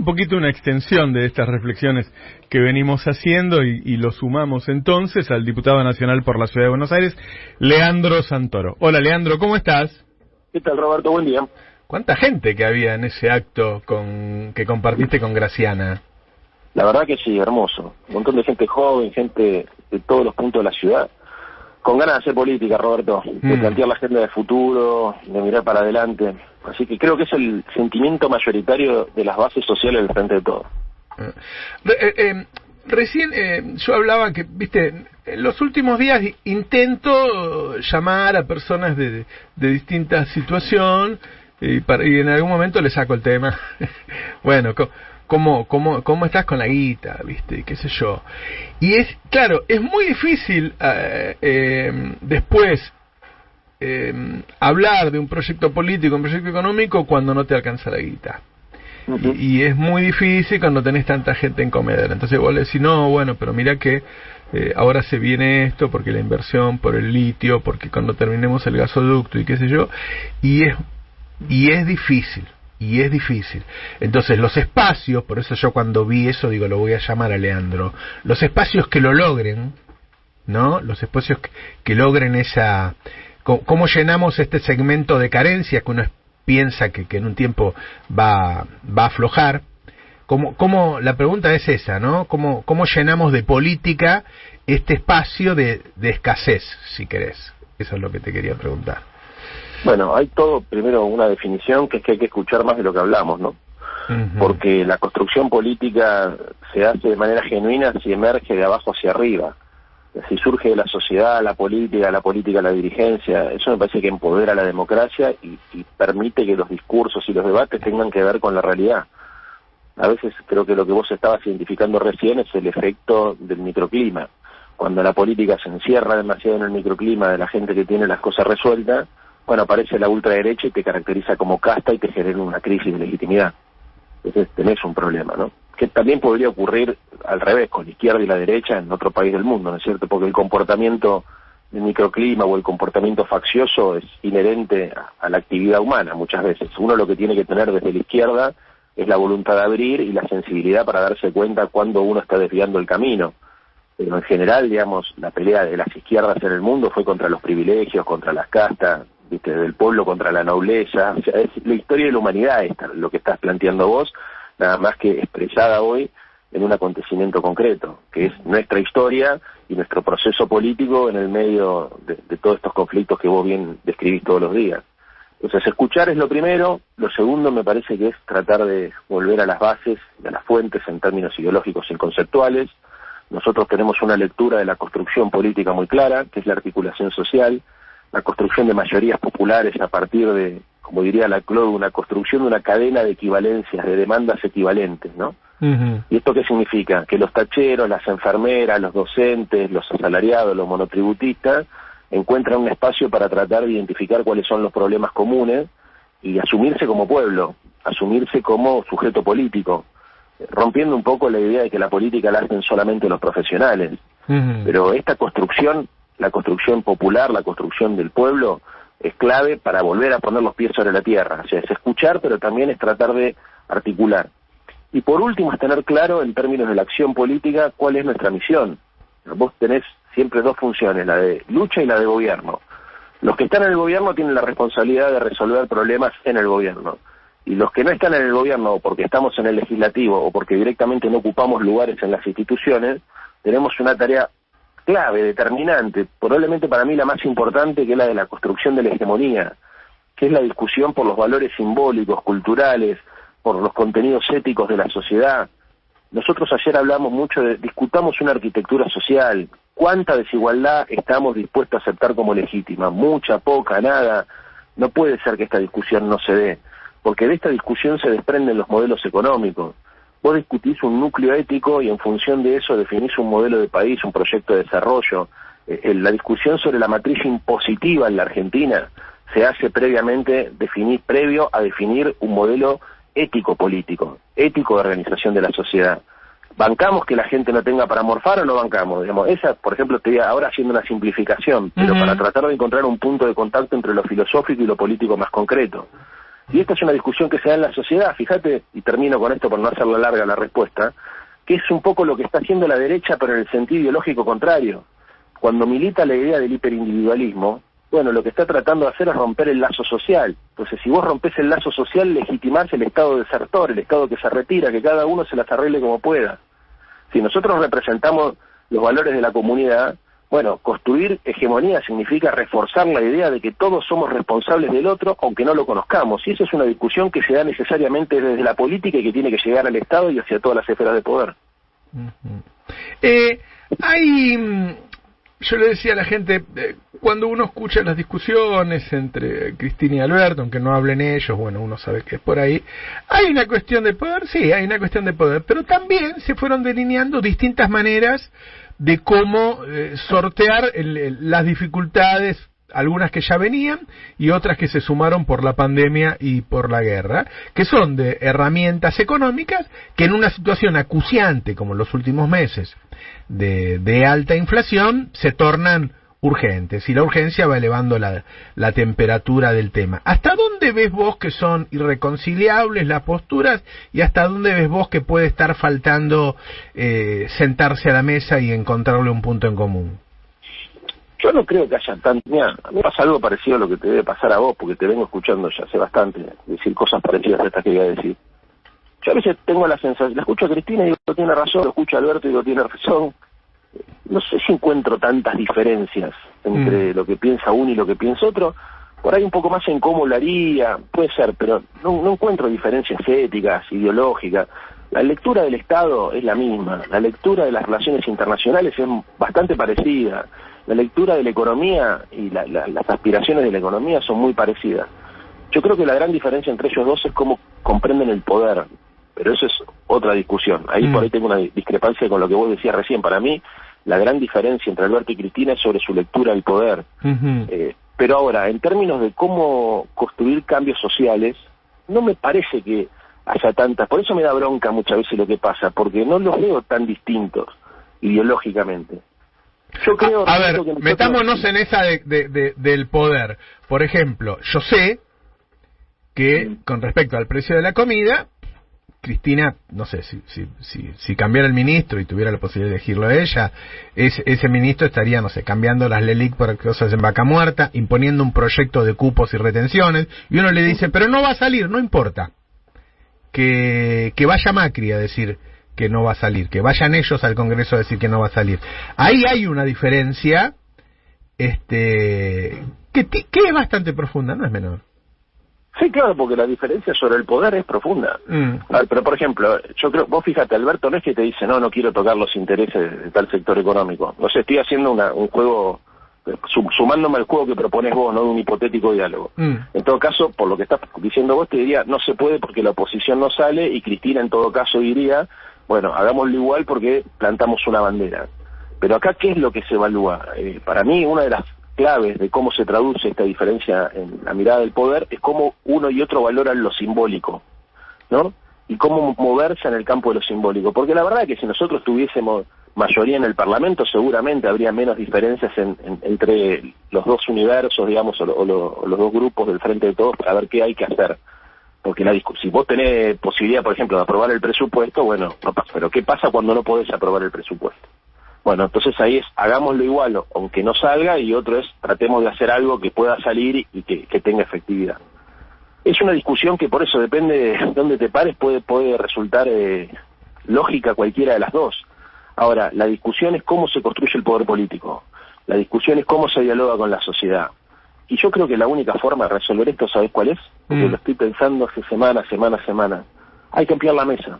poquito una extensión de estas reflexiones que venimos haciendo y lo sumamos entonces al diputado nacional por la Ciudad de Buenos Aires, Leandro Santoro. Hola Leandro, ¿cómo estás? ¿Qué tal, Roberto? Buen día. ¿Cuánta gente que había en ese acto que compartiste con Graciana? La verdad que sí, hermoso. Un montón de gente joven, gente de todos los puntos de la ciudad, con ganas de hacer política, Roberto, de plantear la agenda de futuro, de mirar para adelante. Así que creo que es el sentimiento mayoritario de las bases sociales del Frente de Todos. Recién yo hablaba que, viste, en los últimos días intento llamar a personas de distintas situaciones y en algún momento le saco el tema. Bueno, ¿cómo estás con la guita, viste? Qué sé yo. Y claro, es muy difícil después hablar de un proyecto político, un proyecto económico cuando no te alcanza la guita. Y es muy difícil cuando tenés tanta gente en comedera. Entonces vos le decís, no, bueno, pero mira que ahora se viene esto, porque la inversión, por el litio, porque cuando terminemos el gasoducto y qué sé yo, y es difícil. Entonces los espacios, por eso yo cuando vi eso digo, lo voy a llamar a Leandro, los espacios que lo logren, ¿no? Los espacios que logren esa... ¿Cómo llenamos este segmento de carencias que uno piensa que en un tiempo va a aflojar? La pregunta es esa, ¿no? ¿Cómo llenamos de política este espacio de escasez, si querés? Eso es lo que te quería preguntar. Bueno, hay todo, primero, una definición que es que hay que escuchar más de lo que hablamos, ¿no? Porque la construcción política se hace de manera genuina si emerge de abajo hacia arriba. Si surge de la sociedad, la política, la dirigencia, eso me parece que empodera la democracia y permite que los discursos y los debates tengan que ver con la realidad. A veces creo que lo que vos estabas identificando recién es el efecto del microclima. Cuando la política se encierra demasiado en el microclima de la gente que tiene las cosas resueltas, bueno, aparece la ultraderecha y te caracteriza como casta y te genera una crisis de legitimidad. Entonces tenés un problema, ¿no? Que también podría ocurrir al revés, con la izquierda y la derecha en otro país del mundo, ¿no es cierto? Porque el comportamiento del microclima o el comportamiento faccioso es inherente a la actividad humana muchas veces. Uno lo que tiene que tener desde la izquierda es la voluntad de abrir y la sensibilidad para darse cuenta cuando uno está desviando el camino. Pero en general, digamos, la pelea de las izquierdas en el mundo fue contra los privilegios, contra las castas, ¿viste? Del pueblo contra la nobleza. O sea, es la historia de la humanidad lo que estás planteando vos, nada más que expresada hoy en un acontecimiento concreto, que es nuestra historia y nuestro proceso político en el medio de todos estos conflictos que vos bien describís todos los días. Entonces, escuchar es lo primero. Lo segundo me parece que es tratar de volver a las bases, a las fuentes en términos ideológicos y conceptuales. Nosotros tenemos una lectura de la construcción política muy clara, que es la articulación social, la construcción de mayorías populares a partir de, como diría Laclau, una construcción de una cadena de equivalencias, de demandas equivalentes, ¿no? ¿Y esto qué significa? Que los tacheros, las enfermeras, los docentes, los asalariados, los monotributistas, encuentran un espacio para tratar de identificar cuáles son los problemas comunes y asumirse como pueblo, asumirse como sujeto político, rompiendo un poco la idea de que la política la hacen solamente los profesionales. Pero esta construcción, la construcción popular, la construcción del pueblo, es clave para volver a poner los pies sobre la tierra. O sea, es escuchar, pero también es tratar de articular. Y por último es tener claro, en términos de la acción política, cuál es nuestra misión. Vos tenés siempre dos funciones, la de lucha y la de gobierno. Los que están en el gobierno tienen la responsabilidad de resolver problemas en el gobierno. Y los que no están en el gobierno, o porque estamos en el legislativo, o porque directamente no ocupamos lugares en las instituciones, tenemos una tarea clave, determinante, probablemente para mí la más importante, que es la de la construcción de la hegemonía, que es la discusión por los valores simbólicos, culturales, por los contenidos éticos de la sociedad. Nosotros ayer hablamos mucho discutamos una arquitectura social. ¿Cuánta desigualdad estamos dispuestos a aceptar como legítima? Mucha, poca, nada. No puede ser que esta discusión no se dé, porque de esta discusión se desprenden los modelos económicos. Vos discutís un núcleo ético y en función de eso definís un modelo de país, un proyecto de desarrollo. La discusión sobre la matriz impositiva en la Argentina se hace previo a definir un modelo ético-político, ético de organización de la sociedad. ¿Bancamos que la gente no tenga para morfar o no bancamos? Digamos, esa, por ejemplo, estoy ahora haciendo una simplificación, pero para tratar de encontrar un punto de contacto entre lo filosófico y lo político más concreto. Y esta es una discusión que se da en la sociedad, fíjate, y termino con esto por no hacerla larga la respuesta, que es un poco lo que está haciendo la derecha, pero en el sentido ideológico contrario. Cuando milita la idea del hiperindividualismo, bueno, lo que está tratando de hacer es romper el lazo social. Entonces, si vos rompés el lazo social, legitimás el estado desertor, el estado que se retira, que cada uno se las arregle como pueda. Si nosotros representamos los valores de la comunidad, bueno, construir hegemonía significa reforzar la idea de que todos somos responsables del otro, aunque no lo conozcamos. Y esa es una discusión que se da necesariamente desde la política y que tiene que llegar al Estado y hacia todas las esferas de poder. Yo le decía a la gente, cuando uno escucha las discusiones entre Cristina y Alberto, aunque no hablen ellos, bueno, uno sabe que es por ahí, hay una cuestión de poder, sí, hay una cuestión de poder, pero también se fueron delineando distintas maneras de cómo sortear las dificultades, algunas que ya venían y otras que se sumaron por la pandemia y por la guerra, que son de herramientas económicas que en una situación acuciante como en los últimos meses de alta inflación se tornan urgentes y la urgencia va elevando la temperatura del tema. ¿Hasta dónde ves vos que son irreconciliables las posturas y hasta dónde ves vos que puede estar faltando sentarse a la mesa y encontrarle un punto en común? Yo no creo que haya tanto... Mira, a mí me pasa algo parecido a lo que te debe pasar a vos, porque te vengo escuchando ya hace bastante decir cosas parecidas a estas que voy a decir. Yo a veces tengo la sensación, la escucho a Cristina y digo, tiene razón, lo escucho a Alberto y digo, tiene razón. No sé si encuentro tantas diferencias entre lo que piensa uno y lo que piensa otro. Por ahí un poco más en cómo lo haría, puede ser, pero no encuentro diferencias éticas, ideológicas. La lectura del Estado es la misma, la lectura de las relaciones internacionales es bastante parecida, la lectura de la economía y las aspiraciones de la economía son muy parecidas. Yo creo que la gran diferencia entre ellos dos es cómo comprenden el poder, pero eso es otra discusión. Ahí por ahí tengo una discrepancia con lo que vos decías recién. Para mí, la gran diferencia entre Alberto y Cristina es sobre su lectura del poder. Pero ahora, en términos de cómo construir cambios sociales, no me parece que haya tantas. Por eso me da bronca muchas veces lo que pasa, porque no los veo tan distintos ideológicamente. Yo creo... A ver, metámonos en esa del poder. Por ejemplo, yo sé que con respecto al precio de la comida, Cristina, no sé, si cambiara el ministro y tuviera la posibilidad de elegirlo a ella, ese ministro estaría, no sé, cambiando las LELIC por cosas en vaca muerta, imponiendo un proyecto de cupos y retenciones, y uno le dice, pero no va a salir, no importa. Que vaya Macri a decir que no va a salir, que vayan ellos al Congreso a decir que no va a salir. Ahí hay una diferencia que es bastante profunda, no es menor. Sí, claro, porque la diferencia sobre el poder es profunda. A ver, pero por ejemplo, yo creo, vos fíjate, Alberto no es que te dice, no quiero tocar los intereses de tal sector económico. No sé, estoy haciendo un juego, sumándome al juego que propones vos, no de un hipotético diálogo. En todo caso, por lo que estás diciendo vos, te diría, no se puede porque la oposición no sale, y Cristina en todo caso diría, bueno, hagámoslo igual porque plantamos una bandera. Pero acá, ¿qué es lo que se evalúa? Para mí, una de las claves de cómo se traduce esta diferencia en la mirada del poder es cómo uno y otro valoran lo simbólico, ¿no? Y cómo moverse en el campo de lo simbólico. Porque la verdad es que si nosotros tuviésemos mayoría en el Parlamento, seguramente habría menos diferencias entre los dos universos, digamos, o los dos grupos del Frente de Todos para ver qué hay que hacer. Porque si vos tenés posibilidad, por ejemplo, de aprobar el presupuesto, bueno, no pasa. Pero ¿qué pasa cuando no podés aprobar el presupuesto? Bueno, entonces ahí es, hagámoslo igual, aunque no salga, y otro es, tratemos de hacer algo que pueda salir y que tenga efectividad. Es una discusión que por eso depende de dónde te pares, puede resultar lógica cualquiera de las dos. Ahora, la discusión es cómo se construye el poder político, la discusión es cómo se dialoga con la sociedad. Y yo creo que la única forma de resolver esto, ¿sabés cuál es? Porque lo estoy pensando hace semana. Hay que ampliar la mesa,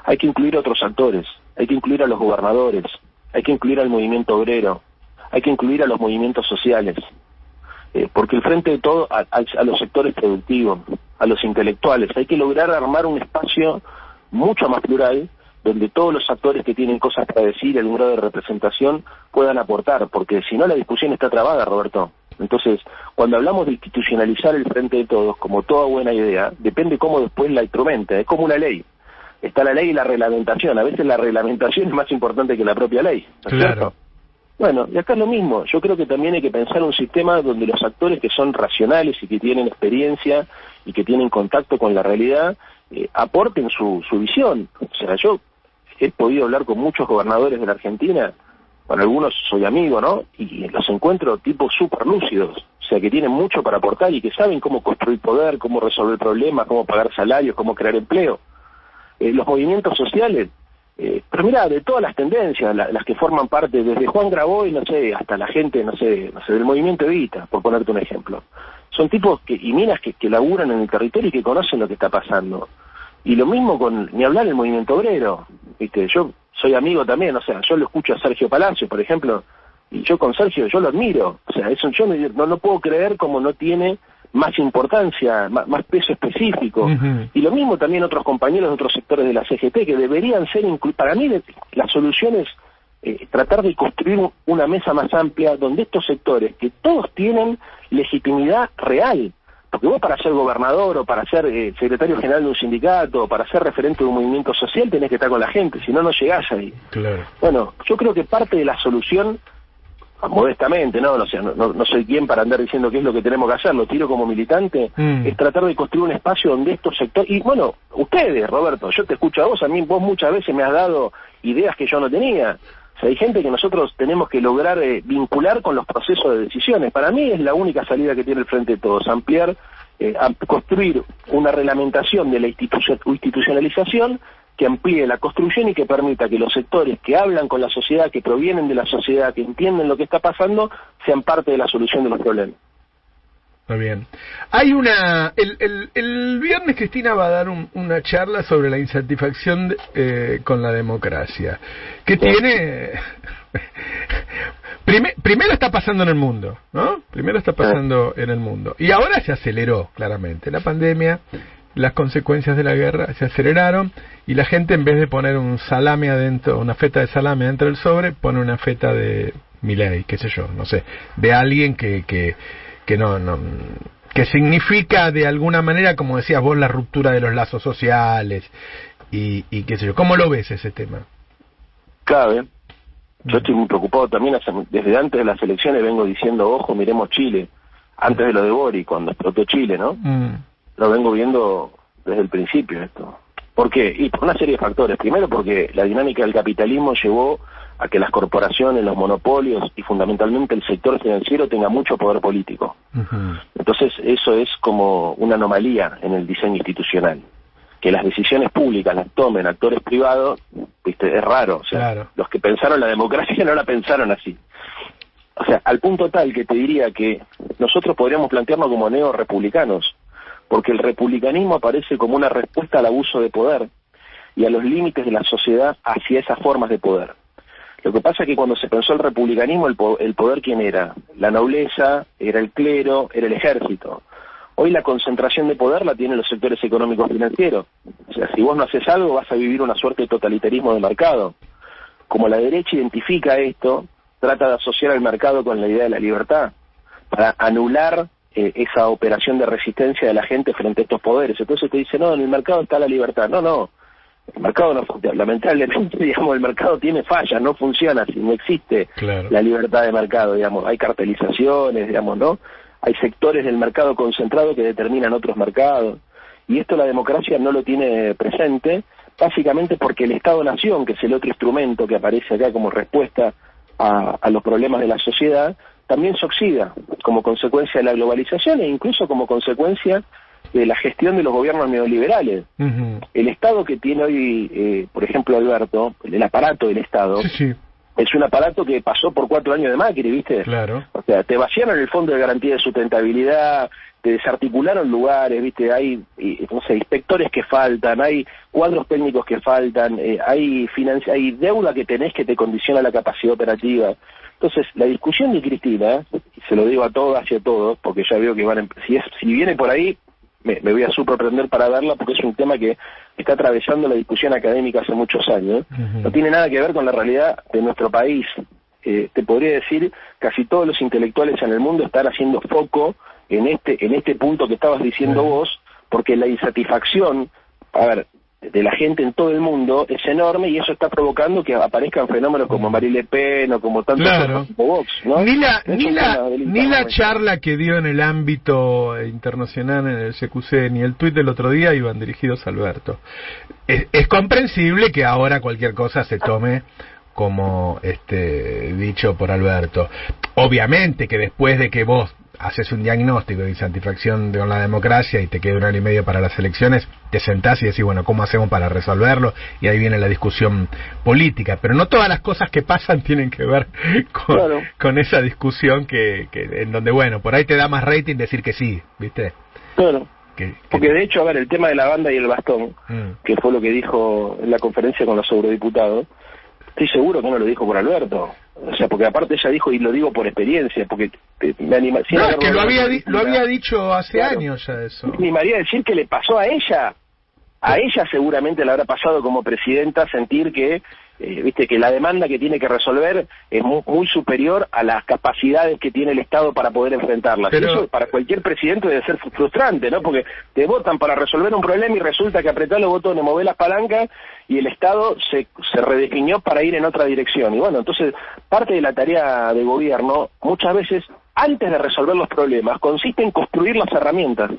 hay que incluir a otros actores, hay que incluir a los gobernadores, hay que incluir al movimiento obrero, hay que incluir a los movimientos sociales, porque el Frente de Todos, a los sectores productivos, a los intelectuales, hay que lograr armar un espacio mucho más plural, donde todos los actores que tienen cosas para decir, algún grado de representación, puedan aportar, porque si no la discusión está trabada, Roberto. Entonces, cuando hablamos de institucionalizar el Frente de Todos, como toda buena idea, depende cómo después la instrumente, es como una ley. Está la ley y la reglamentación. A veces la reglamentación es más importante que la propia ley, ¿no es cierto? Bueno, y acá es lo mismo. Yo creo que también hay que pensar un sistema donde los actores que son racionales y que tienen experiencia y que tienen contacto con la realidad, aporten su visión. O sea, yo he podido hablar con muchos gobernadores de la Argentina, con algunos soy amigo, ¿no? Y los encuentro tipos súper lúcidos, o sea, que tienen mucho para aportar y que saben cómo construir poder, cómo resolver problemas, cómo pagar salarios, cómo crear empleo. Los movimientos sociales, pero mira, de todas las tendencias, las que forman parte, desde Juan Graboy, no sé, hasta la gente, no sé, del movimiento Evita, por ponerte un ejemplo. Son tipos y minas que laburan en el territorio y que conocen lo que está pasando. Y lo mismo con, ni hablar, el movimiento obrero, ¿viste? Yo soy amigo también, o sea, yo lo escucho a Sergio Palacio, por ejemplo, y yo con Sergio, yo lo admiro, o sea, eso yo no puedo creer como no tiene más importancia, más peso específico. Uh-huh. Y lo mismo también otros compañeros de otros sectores de la CGT, que deberían ser, para mí la solución es tratar de construir una mesa más amplia donde estos sectores, que todos tienen legitimidad real, porque vos para ser gobernador o para ser secretario general de un sindicato o para ser referente de un movimiento social tenés que estar con la gente, si no, no llegás ahí. Claro. Bueno, yo creo que parte de la solución, modestamente, no soy quien para andar diciendo qué es lo que tenemos que hacer, lo tiro como militante, es tratar de construir un espacio donde estos sectores, y bueno, ustedes, Roberto, yo te escucho a vos, vos muchas veces me has dado ideas que yo no tenía. O sea, hay gente que nosotros tenemos que lograr vincular con los procesos de decisiones. Para mí es la única salida que tiene el Frente de Todos, ampliar, construir una reglamentación de la institucionalización que amplíe la construcción y que permita que los sectores que hablan con la sociedad, que provienen de la sociedad, que entienden lo que está pasando, sean parte de la solución de los problemas. Muy bien. Hay el viernes Cristina va a dar una charla sobre la insatisfacción con la democracia, que tiene... Primero está pasando en el mundo, ¿no? Primero está pasando en el mundo. Y ahora se aceleró, claramente. La pandemia, las consecuencias de la guerra se aceleraron y la gente, en vez de poner un salame adentro, una feta de salame dentro del sobre, pone una feta de Milei, qué sé yo, no sé, de alguien que significa de alguna manera, como decías vos, la ruptura de los lazos sociales y qué sé yo. ¿Cómo lo ves ese tema? Clave. Yo estoy muy preocupado también, desde antes de las elecciones vengo diciendo, ojo, miremos Chile, antes de lo de Boric, cuando explotó Chile, ¿no? Lo vengo viendo desde el principio esto. ¿Por qué? Y por una serie de factores. Primero porque la dinámica del capitalismo llevó a que las corporaciones, los monopolios y fundamentalmente el sector financiero tenga mucho poder político. Uh-huh. Entonces eso es como una anomalía en el diseño institucional. Que las decisiones públicas las tomen actores privados, ¿viste? Es raro. O sea, claro. Los que pensaron la democracia no la pensaron así. O sea, al punto tal que te diría que nosotros podríamos plantearnos como neorepublicanos, porque el republicanismo aparece como una respuesta al abuso de poder y a los límites de la sociedad hacia esas formas de poder. Lo que pasa es que cuando se pensó el republicanismo, el poder, ¿quién era? La nobleza, era el clero, era el ejército. Hoy la concentración de poder la tienen los sectores económicos financieros. O sea, si vos no haces algo, vas a vivir una suerte de totalitarismo de mercado. Como la derecha identifica esto, trata de asociar al mercado con la idea de la libertad, para anular esa operación de resistencia de la gente frente a estos poderes. Entonces te dice, no, en el mercado está la libertad. No. El mercado no funciona, lamentablemente, digamos, el mercado tiene fallas, no funciona así, no existe la libertad de mercado, digamos, hay cartelizaciones, digamos, ¿no? Hay sectores del mercado concentrado que determinan otros mercados, y esto la democracia no lo tiene presente, básicamente porque el Estado-Nación, que es el otro instrumento que aparece acá como respuesta a los problemas de la sociedad, también se oxida como consecuencia de la globalización e incluso como consecuencia de la gestión de los gobiernos neoliberales. Uh-huh. El Estado que tiene hoy, por ejemplo, Alberto, el aparato del Estado, sí. Es un aparato que pasó por 4 años de Macri, ¿viste? Claro. O sea, te vaciaron el Fondo de Garantía de Sustentabilidad, te desarticularon lugares, ¿viste? Hay, no sé, inspectores que faltan, hay cuadros técnicos que faltan, hay deuda que tenés que te condiciona la capacidad operativa. Entonces, la discusión de Cristina, y se lo digo a todas y a todos, porque ya veo que si viene por ahí, me voy a sorprender para verla, porque es un tema que está atravesando la discusión académica hace muchos años. Uh-huh. No tiene nada que ver con la realidad de nuestro país. Te podría decir, casi todos los intelectuales en el mundo están haciendo foco en este punto que estabas diciendo vos, porque la insatisfacción, de la gente en todo el mundo es enorme, y eso está provocando que aparezcan fenómenos como Marine Le Pen o como tantos otros como Vox, ¿no? Ni la charla que dio en el ámbito internacional en el CQC, ni el tuit del otro día iban dirigidos a Alberto. Es comprensible que ahora cualquier cosa se tome como dicho por Alberto. Obviamente que después de que vos haces un diagnóstico de insatisfacción con la democracia y te queda 1 año y medio para las elecciones, te sentás y decís, bueno, ¿cómo hacemos para resolverlo? Y ahí viene la discusión política. Pero no todas las cosas que pasan tienen que ver con esa discusión que en donde, bueno, por ahí te da más rating decir que sí, ¿viste? Claro. Porque de hecho, a ver, el tema de la banda y el bastón, que fue lo que dijo en la conferencia con los eurodiputados, estoy seguro que no lo dijo por Alberto. O sea, porque aparte ella dijo, y lo digo por experiencia, porque me anima... No, es que lo había dicho hace años ya eso. Me animaría a decir que le pasó a ella. A ella seguramente le habrá pasado como presidenta sentir que, viste, que la demanda que tiene que resolver es muy superior a las capacidades que tiene el Estado para poder enfrentarlas. Pero... eso para cualquier presidente debe ser frustrante, ¿no? Porque te votan para resolver un problema y resulta que apretás los botones, movés las palancas y el Estado se redefinió para ir en otra dirección. Y bueno, entonces parte de la tarea de gobierno muchas veces, antes de resolver los problemas, consiste en construir las herramientas.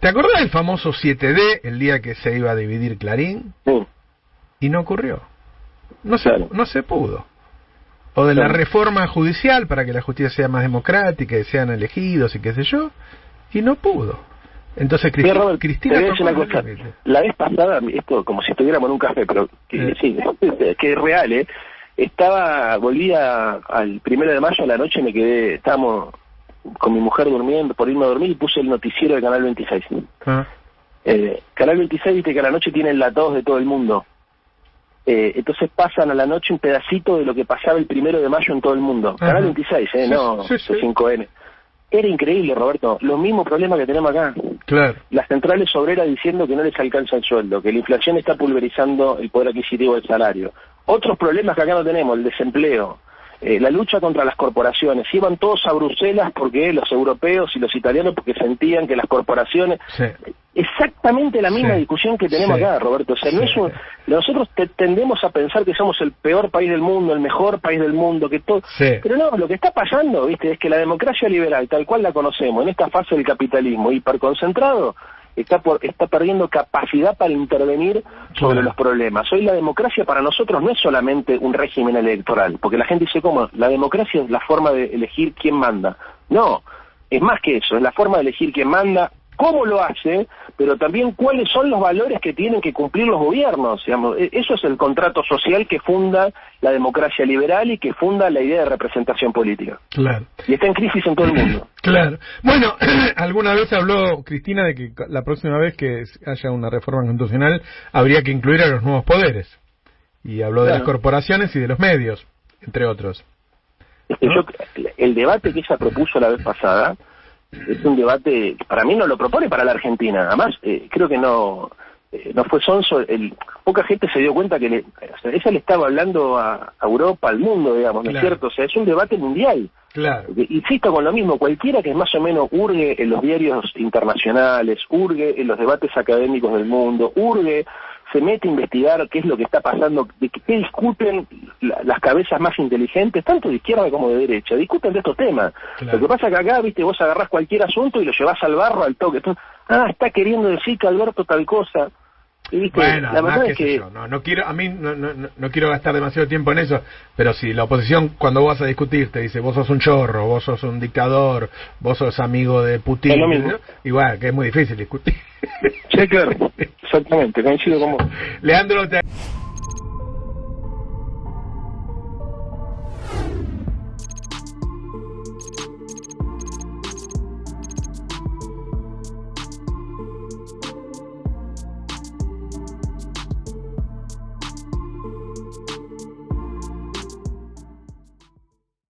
¿Te acordás del famoso 7D, el día que se iba a dividir Clarín? Sí. Y no ocurrió. No se pudo. O de la reforma judicial para que la justicia sea más democrática y sean elegidos y qué sé yo, y no pudo. Entonces Cristina te voy a decir una cosa. La vez pasada, esto como si estuviéramos en un café, pero que es real, volvía al 1 de mayo a la noche, estábamos con mi mujer durmiendo, por irme a dormir, y puse el noticiero de Canal 26. Canal 26, viste que a la noche tienen enlatados de todo el mundo. Entonces pasan a la noche un pedacito de lo que pasaba el 1 de mayo en todo el mundo. Canal 26, no 5N. Era increíble, Roberto, los mismos problemas que tenemos acá. Claro. Las centrales obreras diciendo que no les alcanza el sueldo, que la inflación está pulverizando el poder adquisitivo del salario. Otros problemas que acá no tenemos, el desempleo, la lucha contra las corporaciones. Iban todos a Bruselas porque los europeos y los italianos porque sentían que las corporaciones... Exactamente la misma discusión que tenemos acá, Roberto. O sea, no es nosotros tendemos a pensar que somos el peor país del mundo, el mejor país del mundo, que todo... Pero no, lo que está pasando, viste, es que la democracia liberal, tal cual la conocemos, en esta fase del capitalismo hiperconcentrado, está perdiendo capacidad para intervenir sobre los problemas. Hoy la democracia para nosotros no es solamente un régimen electoral, porque la gente dice, ¿cómo? La democracia es la forma de elegir quién manda. No, es más que eso, es la forma de elegir quién manda, cómo lo hace, pero también cuáles son los valores que tienen que cumplir los gobiernos. Digamos. Eso es el contrato social que funda la democracia liberal y que funda la idea de representación política. Claro. Y está en crisis en todo el mundo. Claro. Bueno, alguna vez habló Cristina de que la próxima vez que haya una reforma constitucional habría que incluir a los nuevos poderes. Y habló de las corporaciones y de los medios, entre otros. ¿No? El debate que ella propuso la vez pasada es un debate, para mí no lo propone para la Argentina. Además, creo que no fue sonso. Poca gente se dio cuenta que ella le estaba hablando a Europa, al mundo, digamos, ¿no es cierto? O sea, es un debate mundial. Claro. Insisto con lo mismo, cualquiera que más o menos hurgue en los diarios internacionales, hurgue en los debates académicos del mundo, se mete a investigar qué es lo que está pasando, de qué discuten las cabezas más inteligentes, tanto de izquierda como de derecha, discuten de estos temas. Claro. Lo que pasa es que acá, viste, vos agarrás cualquier asunto y lo llevás al barro, al toque. Entonces, está queriendo decir que Alberto tal cosa. Y, ¿viste? Bueno, la verdad es que no quiero gastar demasiado tiempo en eso, pero si la oposición cuando vos vas a discutir te dice vos sos un chorro, vos sos un dictador, vos sos amigo de Putin, ¿no? Igual que es muy difícil discutir. Sí, claro, exactamente, coincido con vos. Leandro,